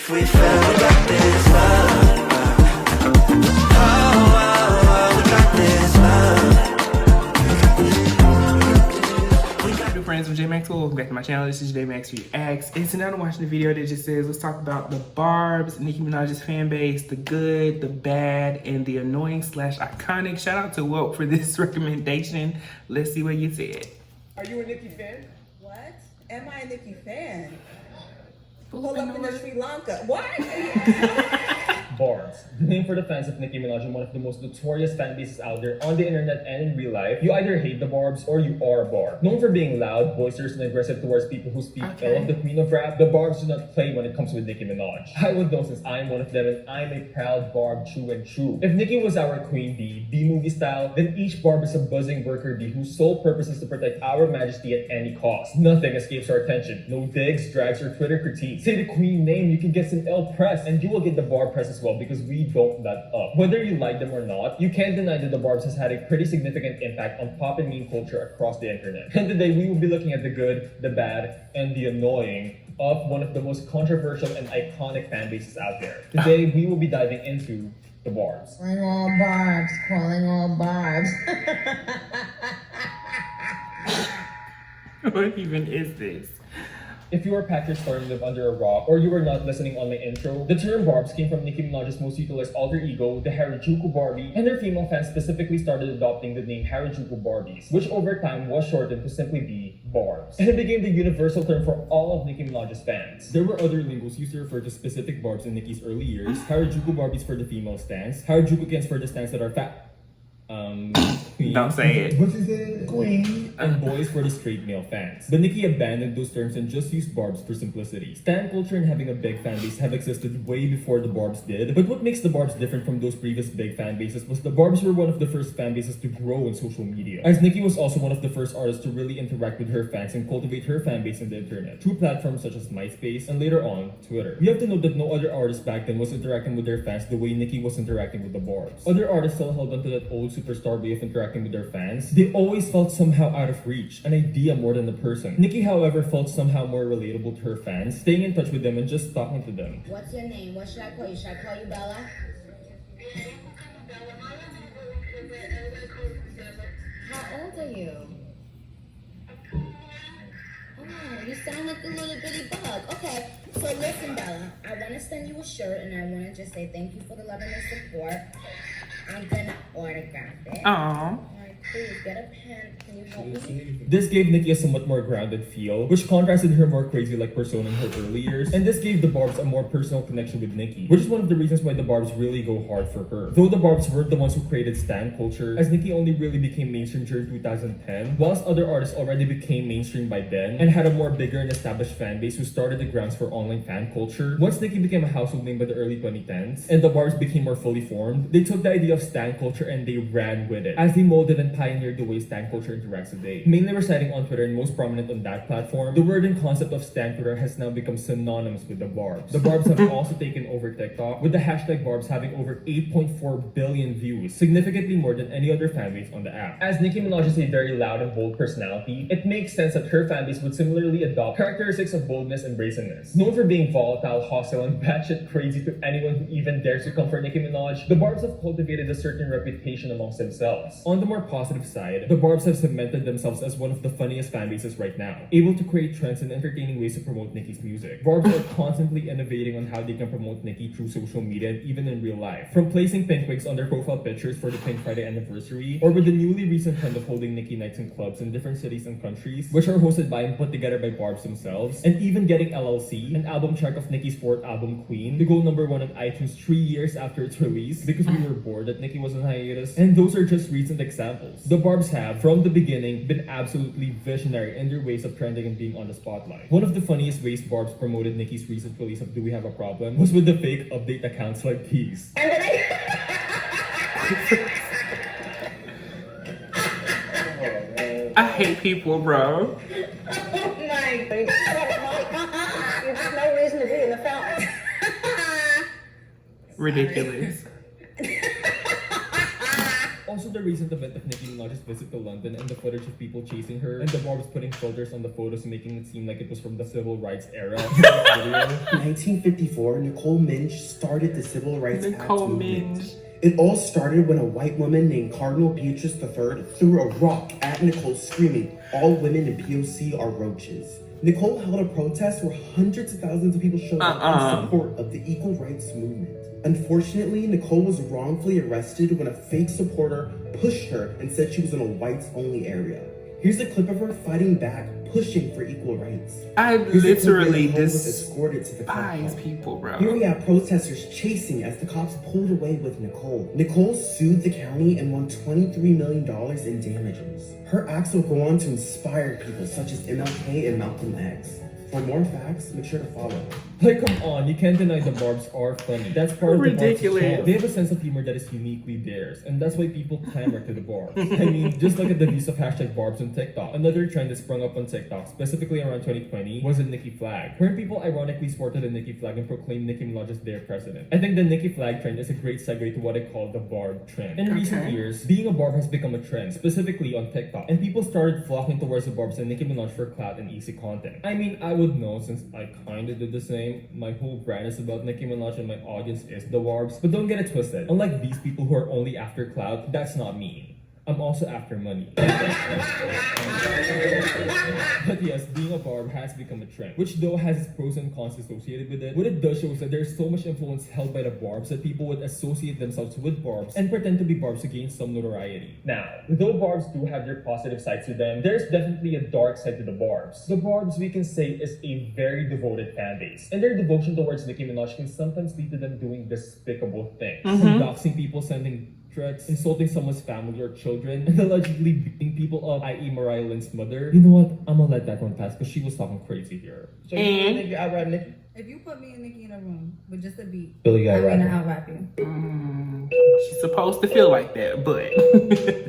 If we fell, we got this love. Oh, oh, oh, we got this love. Friends with J Maxwell, welcome back to my channel. This is J Max Reacts. And tonight I'm watching the video that just says, let's talk about the Barbs, Nicki Minaj's fan base, the good, the bad, and the annoying / iconic. Shout out to Woke for this recommendation. Let's see what you said. Are you a Nicki fan? What? Am I a Nicki fan? Pull Pull up in the Sri Lanka. What? Barbs, the name for the fans of Nicki Minaj and one of the most notorious fan bases out there on the internet and in real life. You either hate the Barbs or you are a Barb. Known for being loud, boisterous, and aggressive towards people who speak ill of the queen of rap, the Barbs do not play when it comes with Nicki Minaj. I would know since I'm one of them and I'm a proud Barb true and true. If Nicki was our queen bee, B-movie style, then each Barb is a buzzing worker bee whose sole purpose is to protect our majesty at any cost. Nothing escapes our attention. No digs, drags, or Twitter critiques. Say the queen name, you can get some L press, and you will get the Barb press as well because we don't let up. Whether you like them or not, you can't deny that the Barbs has had a pretty significant impact on pop and meme culture across the internet. And today we will be looking at the good, the bad, and the annoying of one of the most controversial and iconic fan bases out there. Today we will be diving into the Barbs. Calling all Barbs. Calling all Barbs. What even is this? If you are packed your story and live under a rock, or you were not listening on my intro, the term Barbs came from Nicki Minaj's most utilized alter ego, the Harajuku Barbie, and their female fans specifically started adopting the name Harajuku Barbies, which over time was shortened to simply be Barbs. And it became the universal term for all of Nicki Minaj's fans. There were other lingos used to refer to specific Barbs in Nicki's early years. Harajuku Barbies for the female stans, Harajukukens for the stans that are fat. Queen. Don't say it. What's his name? Queen. And boys for the straight male fans. But Nicki abandoned those terms and just used Barbs for simplicity. Stan culture and having a big fan base have existed way before the Barbs did. But what makes the Barbs different from those previous big fan bases was the Barbs were one of the first fan bases to grow in social media. As Nicki was also one of the first artists to really interact with her fans and cultivate her fan base on the internet through platforms such as MySpace and later on, Twitter. We have to note that no other artist back then was interacting with their fans the way Nicki was interacting with the Barbs. Other artists still held onto that old superstar way of interacting with their fans. They always felt somehow out of reach, an idea more than a person. Nicki, however, felt somehow more relatable to her fans, staying in touch with them and just talking to them. What's your name? What should I call you? Should I call you Bella? How old are you? Oh, you sound like a little bitty bug. Okay, so listen, Bella. I want to send you a shirt and I want to just say thank you for the love and the support. I'm gonna autograph it. Aww. Please get a pen. Can you help me? This gave Nicki a somewhat more grounded feel, which contrasted her more crazy-like persona in her early years, and this gave the Barbs a more personal connection with Nicki, which is one of the reasons why the Barbs really go hard for her. Though the Barbs were the ones who created stan culture, as Nicki only really became mainstream during 2010, whilst other artists already became mainstream by then, and had a more bigger and established fan base who started the grounds for online fan culture. Once Nicki became a household name by the early 2010s, and the Barbs became more fully formed, they took the idea of stan culture and they ran with it, as they molded and pioneered the way stan culture interacts today. Mainly residing on Twitter and most prominent on that platform, the word and concept of stan Twitter has now become synonymous with the Barbs. The Barbs have also taken over TikTok, with the hashtag Barbs having over 8.4 billion views, significantly more than any other fanbase on the app. As Nicki Minaj is a very loud and bold personality, it makes sense that her fanbase would similarly adopt characteristics of boldness and brazenness. Known for being volatile, hostile, and batshit crazy to anyone who even dares to come for Nicki Minaj, the Barbs have cultivated a certain reputation amongst themselves. On the more positive side, the Barbs have cemented themselves as one of the funniest fan bases right now, able to create trends and entertaining ways to promote Nicki's music. Barbs are constantly innovating on how they can promote Nicki through social media and even in real life. From placing pink wigs on their profile pictures for the Pink Friday anniversary, or with the newly recent trend of holding Nicki nights in clubs in different cities and countries, which are hosted by and put together by Barbs themselves, and even getting LLC, an album track of Nicki's fourth album, Queen, to go #1 on iTunes 3 years after its release because we were bored that Nicki was on hiatus. And those are just recent examples. The Barbs have, from the beginning, been absolutely visionary in their ways of trending and being on the spotlight. One of the funniest ways Barbs promoted Nicki's recent release of Do We Have a Problem was with the fake update accounts like these. And then I hate people, bro. Oh my God. There's no reason to be in the fountain. Ridiculous. also the recent event of Nicki Minaj's visit to London and the footage of people chasing her and the Barbs putting filters on the photos making it seem like it was from the civil rights era. In 1954, Nicole Minj started the civil rights act movement. It all started when a white woman named Cardinal Beatrice III threw a rock at Nicole screaming, "All women in POC are roaches." Nicole held a protest where hundreds of thousands of people showed up in support of the equal rights movement. Unfortunately, Nicole was wrongfully arrested when a fake supporter pushed her and said she was in a whites-only area. Here's a clip of her fighting back, pushing for equal rights. I Here's literally was escorted to the despise car. people, bro. Here we have protesters chasing as the cops pulled away with Nicole. Nicole sued the county and won $23 million in damages. Her acts will go on to inspire people such as MLK and Malcolm X. For more facts, make sure to follow. Like, come on, you can't deny the Barbs are funny. That's part of Ridiculous. the Barbs' charm. They have a sense of humor that is uniquely theirs, and that's why people clamor to the Barbs. I mean, just look at the views of #Barbs on TikTok. Another trend that sprung up on TikTok, specifically around 2020, was the Nicki flag, where people ironically sported the Nicki flag and proclaimed Nicki Minaj as their president. I think the Nicki flag trend is a great segue to what I call the Barb trend. In recent years, being a Barb has become a trend, specifically on TikTok, and people started flocking towards the Barbs and Nicki Minaj for clout and easy content. I mean, I would know since I kinda did the same. My whole brand is about Nicki Minaj and my audience is the Barbs. But don't get it twisted. Unlike these people who are only after clout, that's not me. I'm also after money. But yes, being a Barb has become a trend, which though has its pros and cons associated with it. What it does show is that there's so much influence held by the Barbs that people would associate themselves with Barbs and pretend to be Barbs to gain some notoriety. Now, though Barbs do have their positive sides to them, there's definitely a dark side to the Barbs. The Barbs, we can say, is a very devoted fan base, and their devotion towards Nicki Minaj can sometimes lead to them doing despicable things. From doxing people, sending threats, insulting someone's family or children, and allegedly beating people up, i.e. Mariah Lynn's mother. You know what? I'm gonna let that one pass because she was talking crazy here. So you think you outrap Nicki? If you put me and Nicki in a room with just a beat, Billy I'm got gonna rap. out-rap you. She's supposed to feel like that, but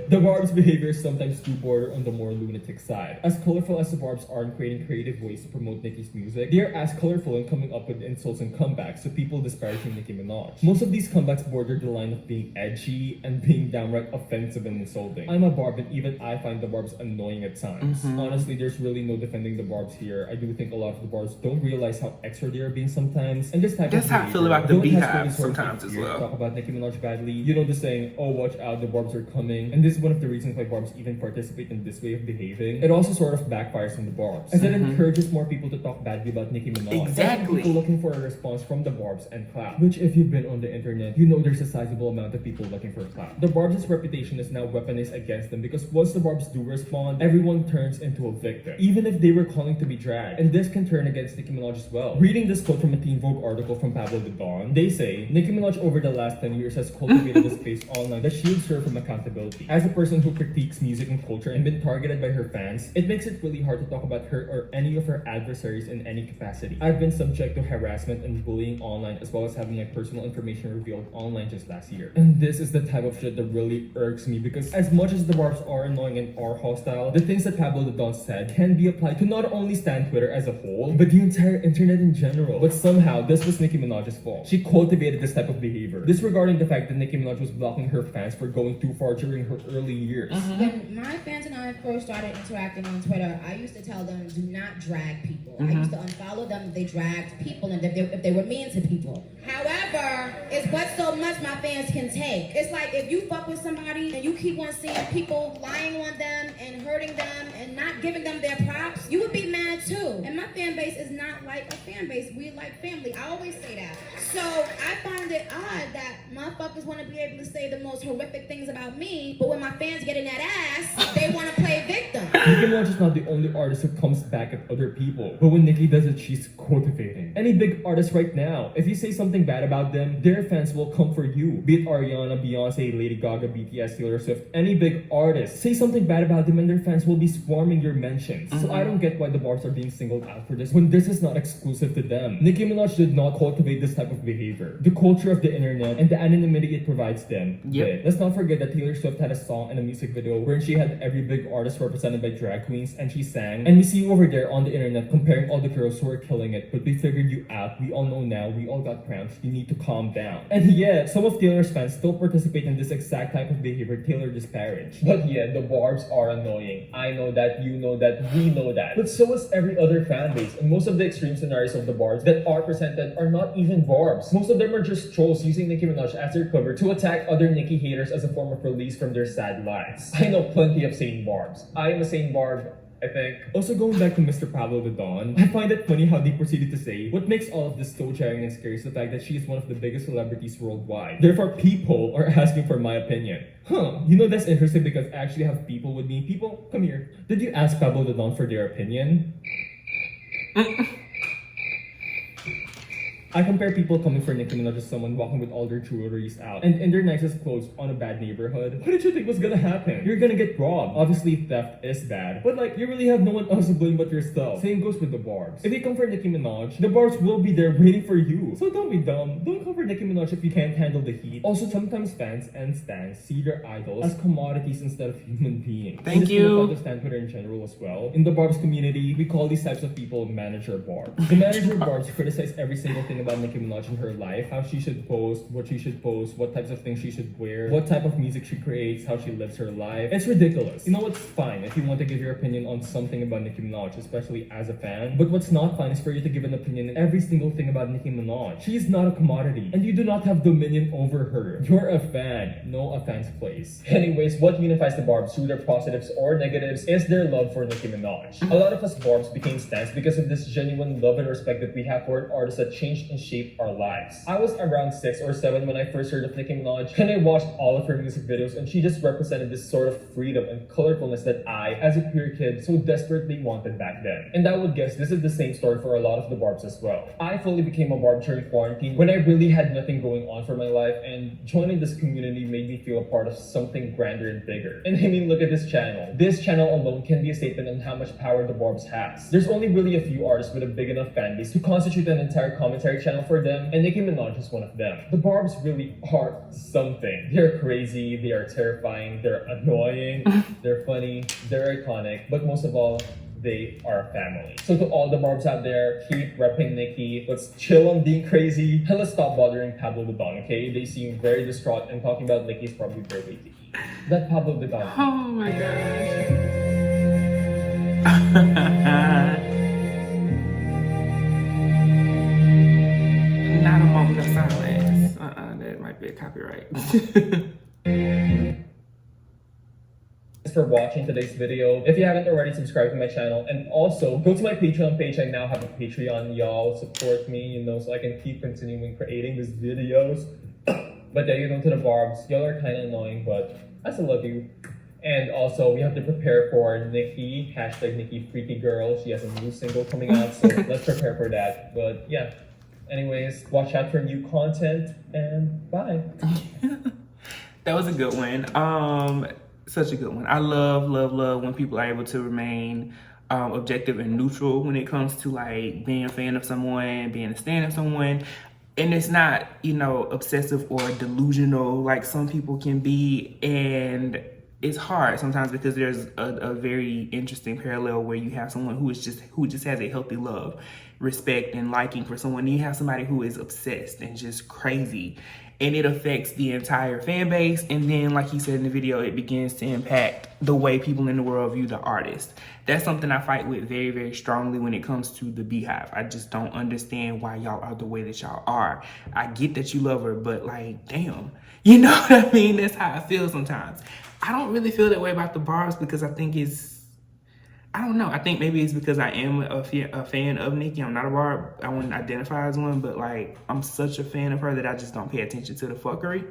The Barbs' behavior sometimes do border on the more lunatic side. As colorful as the Barbs are in creating creative ways to promote Nicki's music, they are as colorful in coming up with insults and comebacks to people disparaging Nicki Minaj. Most of these comebacks border the line of being edgy and being downright offensive and insulting. I'm a Barb and even I find the Barbs annoying at times. Honestly, there's really no defending the Barbs here. I do think a lot of the Barbs don't realize how extra they are being sometimes. And this type That's of how I feel behavior about the don't Beehive hesitate to sometimes as here to well. Talk about Nicki Minaj badly. You know the saying, oh watch out, the Barbs are coming. And this is one of the reasons why Barbs even participate in this way of behaving. It also sort of backfires on the Barbs, as it encourages more people to talk badly about Nicki Minaj. Exactly. People looking for a response from the Barbs and clout. Which if you've been on the internet, you know there's a sizable amount of people looking for clout. The Barbs' reputation is now weaponized against them because once the Barbs do respond, everyone turns into a victim, even if they were calling to be dragged. And this can turn against Nicki Minaj as well. Reading this quote from a Teen Vogue article from Pablo de Don, they say, Nicki Minaj over the last 10 years has cultivated a space online that shields her from accountability. As a person who critiques music and culture and been targeted by her fans, it makes it really hard to talk about her or any of her adversaries in any capacity. I've been subject to harassment and bullying online as well as having my personal information revealed online just last year. And this is the type of shit that really irks me because as much as the Barbs are annoying and are hostile, the things that Pablo de Don said can be applied to not only Stan Twitter as a whole, but the entire internet in general. But somehow, this was Nicki Minaj's fault. She cultivated this type of behavior, disregarding the fact that Nicki Minaj was blocking her fans for going too far during her early years. When my fans and I first started interacting on Twitter, I used to tell them, do not drag people. I used to unfollow them if they dragged people and if they were mean to people. However, it's but so much my fans can take. It's like if you fuck with somebody and you keep on seeing people lying on them and hurting them and not giving them their props, you would be mad too. And my fan base is not like a fan base. We like family. I always say that. So I find it odd that motherfuckers want to be able to say the most horrific things about me, but when my fans get in that ass, they want to play victim. Nicki Minaj is not the only artist who comes back at other people, but when Nicki does it, she's cultivating. Any big artist right now, if you say something bad about them, their fans will come for you. Be it Ariana, Beyonce, Lady Gaga, BTS, Taylor Swift, any big artist. Say something bad about them and their their fans will be swarming your mentions. So I don't get why the Barbs are being singled out for this when this is not exclusive to them. Nicki Minaj did not cultivate this type of behavior. The culture of the internet and the anonymity it provides them. Yep. Let's not forget that Taylor Swift had a song and a music video wherein she had every big artist represented by drag queens and she sang. And we see you over there on the internet comparing all the girls who are killing it, but we figured you out. We all know now. We all got cramps. You need to calm down. And yeah, some of Taylor's fans still participate in this exact type of behavior Taylor disparaged. But yeah, the Barbs are annoying. I know that, you know that, we know that. But so is every other fan base. And most of the extreme scenarios of the Barbs that are presented are not even Barbs. Most of them are just trolls using Nicki Minaj as their cover to attack other Nicki haters as a form of release from their sad lives. I know plenty of sane Barbs. I am a sane Barb, I think. Also, going back to Mr. Pablo the Don, I find it funny how they proceeded to say, what makes all of this so jarring and scary is the fact that she is one of the biggest celebrities worldwide. Therefore, people are asking for my opinion. You know that's interesting because I actually have people with me. People, come here. Did you ask Pablo the Don for their opinion? I compare people coming for Nicki Minaj as someone walking with all their jewelries out and in their nicest clothes on a bad neighborhood. What did you think was gonna happen? You're gonna get robbed. Obviously, theft is bad, but like, you really have no one else to blame but yourself. Same goes with the Barbs. If you come for Nicki Minaj, the Barbs will be there waiting for you. So don't be dumb. Don't come for Nicki Minaj if you can't handle the heat. Also, sometimes fans and stans see their idols as commodities instead of human beings. Thank you. And this stan Twitter in general as well. In the Barbs community, we call these types of people manager Barbs. The manager Barbs criticize every single thing about Nicki Minaj in her life, how she should post, what she should post, what types of things she should wear, what type of music she creates, how she lives her life. It's ridiculous. You know what's fine if you want to give your opinion on something about Nicki Minaj, especially as a fan. But what's not fine is for you to give an opinion on every single thing about Nicki Minaj. She is not a commodity, and you do not have dominion over her. You're a fan. Know a fan's place. Anyways, what unifies the Barbs, through their positives or negatives, is their love for Nicki Minaj. A lot of us Barbs became stans because of this genuine love and respect that we have for an artist that changed and shaped our lives. I was around 6 or 7 when I first heard of Nicki Minaj, and I watched all of her music videos, and she just represented this sort of freedom and colorfulness that I, as a queer kid, so desperately wanted back then. And I would guess this is the same story for a lot of the Barbs as well. I fully became a Barb during quarantine when I really had nothing going on for my life, and joining this community made me feel a part of something grander and bigger. And I mean, look at this channel. This channel alone can be a statement on how much power the Barbs has. There's only really a few artists with a big enough fan base to constitute an entire commentary channel for them, and Nicki Minaj is one of them. The Barbs really are something. They're crazy, they are terrifying, they're annoying, they're funny, they're iconic, but most of all, they are family. So to all the Barbs out there, keep repping Nicki. Let's chill on being crazy, and let's stop bothering Pablo the Don, okay? They seem very distraught, and talking about Nicki is probably their way to eat. That Pablo the Don. Oh my gosh. Not a moment of silence. That might be a copyright. Thanks for watching today's video. If you haven't already, subscribe to my channel, and also go to my Patreon page. I now have a Patreon. Y'all support me, you know, so I can keep continuing creating these videos. But yeah, you know, to the Barbs, y'all are kind of annoying, but I still love you. And also, we have to prepare for Nathyyy, #Nicki Freaky Girl. She has a new single coming out, so let's prepare for that. But yeah. Anyways, watch out for new content, and bye. That was a good one. Such a good one. I love when people are able to remain objective and neutral when it comes to like being a fan of someone, being a stan of someone. And it's not, you know, obsessive or delusional like some people can be. And it's hard sometimes because there's a very interesting parallel where you have someone who just has a healthy love, respect, and liking for someone. And you have somebody who is obsessed and just crazy, and it affects the entire fan base. And then, like he said in the video, it begins to impact the way people in the world view the artist. That's something I fight with very, very strongly when it comes to the Beehive. I just don't understand why y'all are the way that y'all are. I get that you love her, but like, damn, you know what I mean? That's how I feel sometimes. I don't really feel that way about the Barbs because I think I don't know. I think maybe it's because I am a fan of Nicki. I'm not a Barb. I wouldn't identify as one, but like, I'm such a fan of her that I just don't pay attention to the fuckery.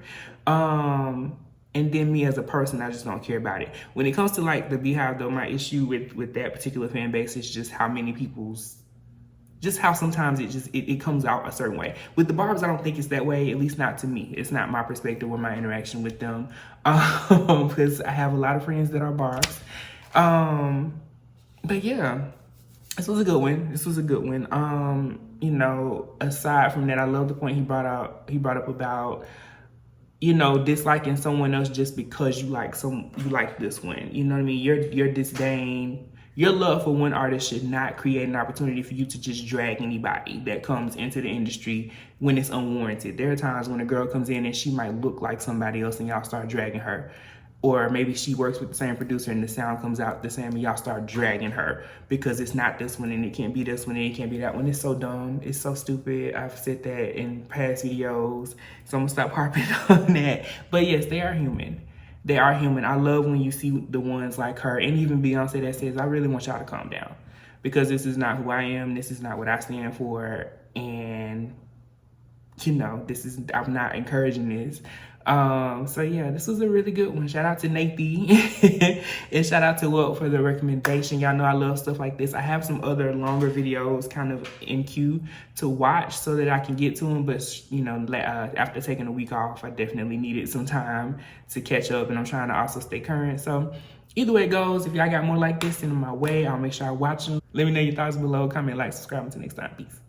And then me as a person, I just don't care about it. When it comes to like the Beehive though, my issue with that particular fan base is just how many people's, just how sometimes it comes out a certain way. With the Barbs, I don't think it's that way, at least not to me. It's not my perspective or my interaction with them. Because I have a lot of friends that are Barbs. But yeah, this was a good one. This was a good one. You know, aside from that, I love the point he brought up about, you know, disliking someone else just because you like this one. You know what I mean? Your disdain, your love for one artist should not create an opportunity for you to just drag anybody that comes into the industry when it's unwarranted. There are times when a girl comes in and she might look like somebody else and y'all start dragging her. Or maybe she works with the same producer and the sound comes out the same and y'all start dragging her because it's not this one and it can't be this one and it can't be that one. It's so dumb. It's so stupid. I've said that in past videos, so I'm gonna stop harping on that. But yes, they are human. They are human. I love when you see the ones like her and even Beyonce that says, I really want y'all to calm down because this is not who I am. This is not what I stand for. And you know, I'm not encouraging this. So yeah, this was a really good one. Shout out to Nathyyy and shout out to Will for the recommendation. Y'all know I love stuff like this. I have some other longer videos kind of in queue to watch so that I can get to them. But you know, after taking a week off, I definitely needed some time to catch up and I'm trying to also stay current. So either way it goes, if y'all got more like this, send them my way. I'll make sure I watch them. Let me know your thoughts below. Comment, like, subscribe. Until next time. Peace.